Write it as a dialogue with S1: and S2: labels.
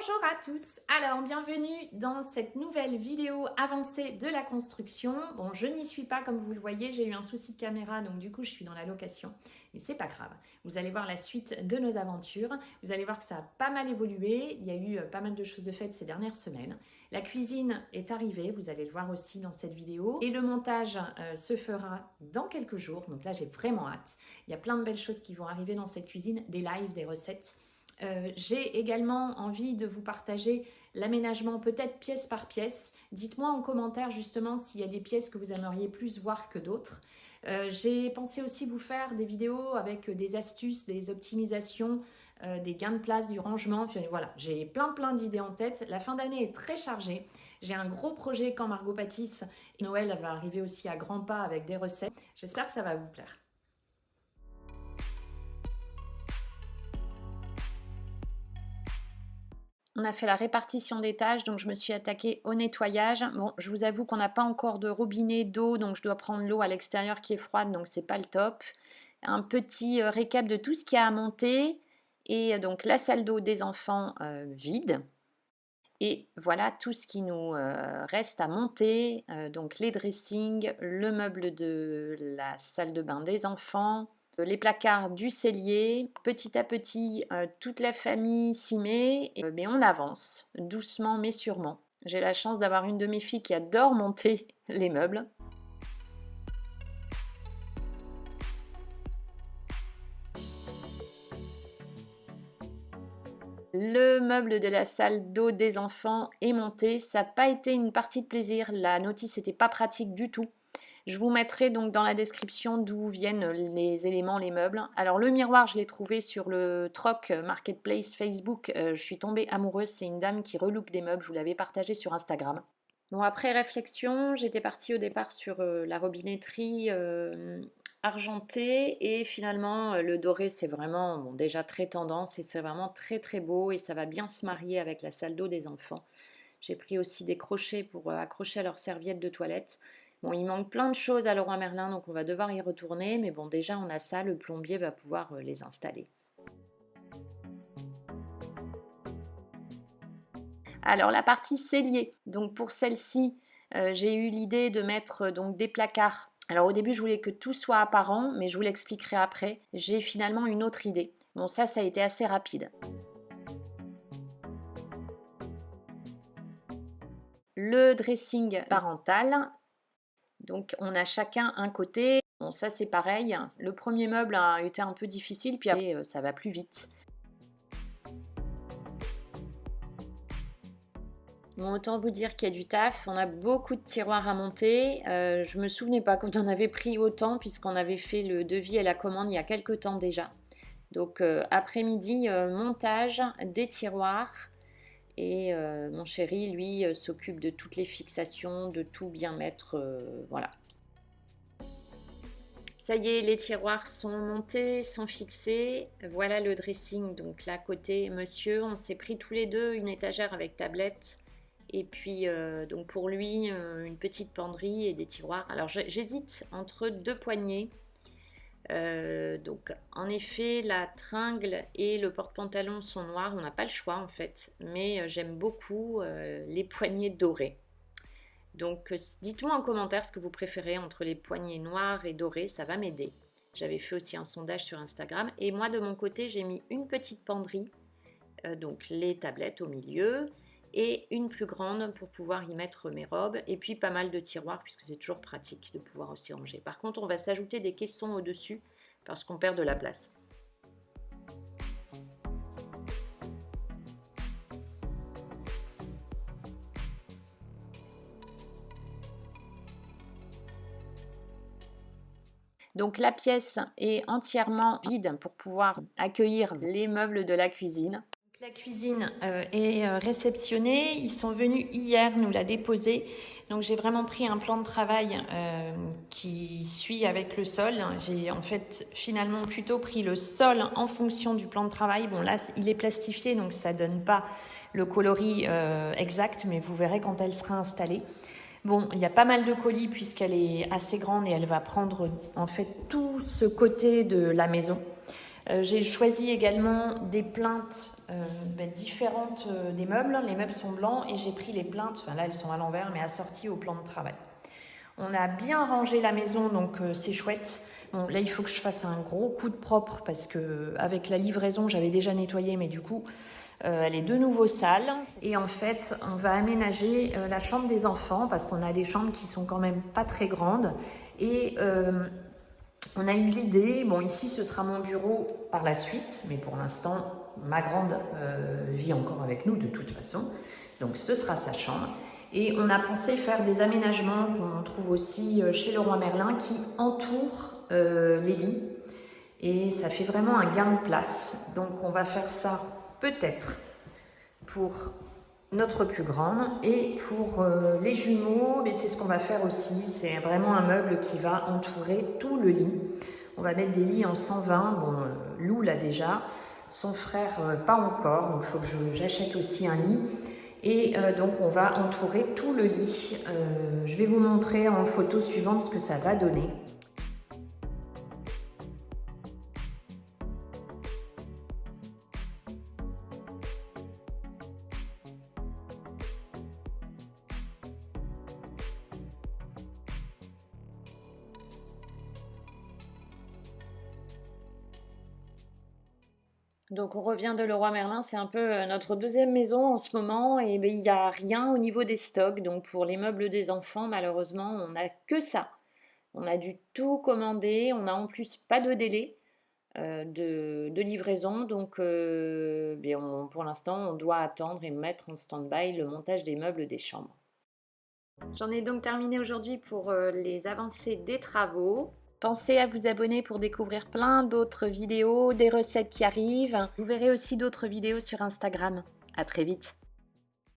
S1: Bonjour à tous, alors bienvenue dans cette nouvelle vidéo avancée de la construction. Bon, je n'y suis pas comme vous le voyez, j'ai eu un souci de caméra donc du coup je suis dans la location, mais c'est pas grave. Vous allez voir la suite de nos aventures, vous allez voir que ça a pas mal évolué, il y a eu pas mal de choses de faites ces dernières semaines. La cuisine est arrivée, vous allez le voir aussi dans cette vidéo, et le montage se fera dans quelques jours, donc là j'ai vraiment hâte. Il y a plein de belles choses qui vont arriver dans cette cuisine, des lives, des recettes. J'ai également envie de vous partager l'aménagement peut-être pièce par pièce. Dites-moi en commentaire justement s'il y a des pièces que vous aimeriez plus voir que d'autres. J'ai pensé aussi vous faire des vidéos avec des astuces, des optimisations, des gains de place, du rangement. Puis, voilà, j'ai plein d'idées en tête. La fin d'année est très chargée. J'ai un gros projet quand Margot pâtisse. Noël va arriver aussi à grands pas avec des recettes. J'espère que ça va vous plaire. On a fait la répartition des tâches, donc je me suis attaquée au nettoyage. Bon, je vous avoue qu'on n'a pas encore de robinet d'eau, donc je dois prendre l'eau à l'extérieur qui est froide, donc c'est pas le top. Un petit récap de tout ce qu'il y a à monter. Et donc la salle d'eau des enfants vide. Et voilà tout ce qui nous reste à monter. Donc les dressings, le meuble de la salle de bain des enfants, les placards du cellier. Petit à petit, toute la famille s'y met, mais on avance, doucement mais sûrement. J'ai la chance d'avoir une de mes filles qui adore monter les meubles. Le meuble de la salle d'eau des enfants est monté. Ça n'a pas été une partie de plaisir. La notice n'était pas pratique du tout. Je vous mettrai donc dans la description d'où viennent les éléments, les meubles. Alors le miroir, je l'ai trouvé sur le Troc Marketplace Facebook. Je suis tombée amoureuse. C'est une dame qui relook des meubles. Je vous l'avais partagé sur Instagram. Bon, après réflexion, j'étais partie au départ sur la robinetterie argenté et finalement le doré c'est vraiment déjà très tendance et c'est vraiment très beau et ça va bien se marier avec la salle d'eau des enfants. J'ai pris aussi des crochets pour accrocher à leurs serviettes de toilette. Bon, il manque plein de choses à Leroy Merlin donc on va devoir y retourner, mais bon, déjà on a ça, le plombier va pouvoir les installer. Alors la partie cellier, donc pour celle-ci j'ai eu l'idée de mettre donc des placards. Alors au début je voulais que tout soit apparent, mais je vous l'expliquerai après. J'ai finalement une autre idée. Bon, ça a été assez rapide. Le dressing parental. Donc on a chacun un côté. Bon, ça c'est pareil. Le premier meuble a été un peu difficile, puis après ça va plus vite. Bon, autant vous dire qu'il y a du taf, on a beaucoup de tiroirs à monter. Je me souvenais pas qu'on en avait pris autant puisqu'on avait fait le devis et la commande il y a quelques temps déjà. Donc après-midi, montage des tiroirs et mon chéri lui s'occupe de toutes les fixations, de tout bien mettre, voilà. Ça y est, les tiroirs sont montés, sont fixés. Voilà le dressing, donc là côté monsieur, on s'est pris tous les deux une étagère avec tablette. Et puis, donc pour lui, une petite penderie et des tiroirs. Alors, j'hésite entre deux poignées. Donc, en effet, la tringle et le porte-pantalon sont noirs. On n'a pas le choix, en fait. Mais j'aime beaucoup les poignées dorées. Donc, dites-moi en commentaire ce que vous préférez entre les poignées noires et dorées. Ça va m'aider. J'avais fait aussi un sondage sur Instagram. Et moi, de mon côté, j'ai mis une petite penderie. Donc, les tablettes au milieu et une plus grande pour pouvoir y mettre mes robes et puis pas mal de tiroirs puisque c'est toujours pratique de pouvoir aussi ranger. Par contre, on va s'ajouter des caissons au-dessus parce qu'on perd de la place. Donc la pièce est entièrement vide pour pouvoir accueillir les meubles de la cuisine. La cuisine est réceptionnée. Ils sont venus hier nous la déposer. Donc j'ai vraiment pris un plan de travail qui suit avec le sol. J'ai en fait finalement plutôt pris le sol en fonction du plan de travail. Bon là il est plastifié donc ça donne pas le coloris exact, mais vous verrez quand elle sera installée. Bon, il y a pas mal de colis puisqu'elle est assez grande et elle va prendre en fait tout ce côté de la maison. J'ai choisi également des plinthes différentes des meubles. Les meubles sont blancs et j'ai pris les plinthes, enfin là elles sont à l'envers mais assorties au plan de travail. On a bien rangé la maison, donc c'est chouette. Bon, là il faut que je fasse un gros coup de propre parce que avec la livraison j'avais déjà nettoyé, mais du coup elle est de nouveau sale. Et en fait on va aménager la chambre des enfants parce qu'on a des chambres qui sont quand même pas très grandes. Et on a eu l'idée, bon ici ce sera mon bureau par la suite, mais pour l'instant ma grande vit encore avec nous de toute façon, donc ce sera sa chambre. Et on a pensé faire des aménagements qu'on trouve aussi chez Leroy Merlin qui entourent les lits, et ça fait vraiment un gain de place. Donc on va faire ça peut-être pour notre plus grande, et pour les jumeaux, mais c'est ce qu'on va faire aussi. C'est vraiment un meuble qui va entourer tout le lit. On va mettre des lits en 120. Bon, Lou l'a déjà, son frère pas encore, donc il faut que j'achète aussi un lit. Et donc on va entourer tout le lit. Je vais vous montrer en photo suivante ce que ça va donner. Donc on revient de Leroy Merlin, c'est un peu notre deuxième maison en ce moment, et il n'y a rien au niveau des stocks. Donc pour les meubles des enfants, malheureusement, on n'a que ça. On a dû tout commander, on n'a en plus pas de délai de livraison, donc pour l'instant on doit attendre et mettre en stand-by le montage des meubles des chambres. J'en ai donc terminé aujourd'hui pour les avancées des travaux. Pensez à vous abonner pour découvrir plein d'autres vidéos, des recettes qui arrivent. Vous verrez aussi d'autres vidéos sur Instagram. À très vite.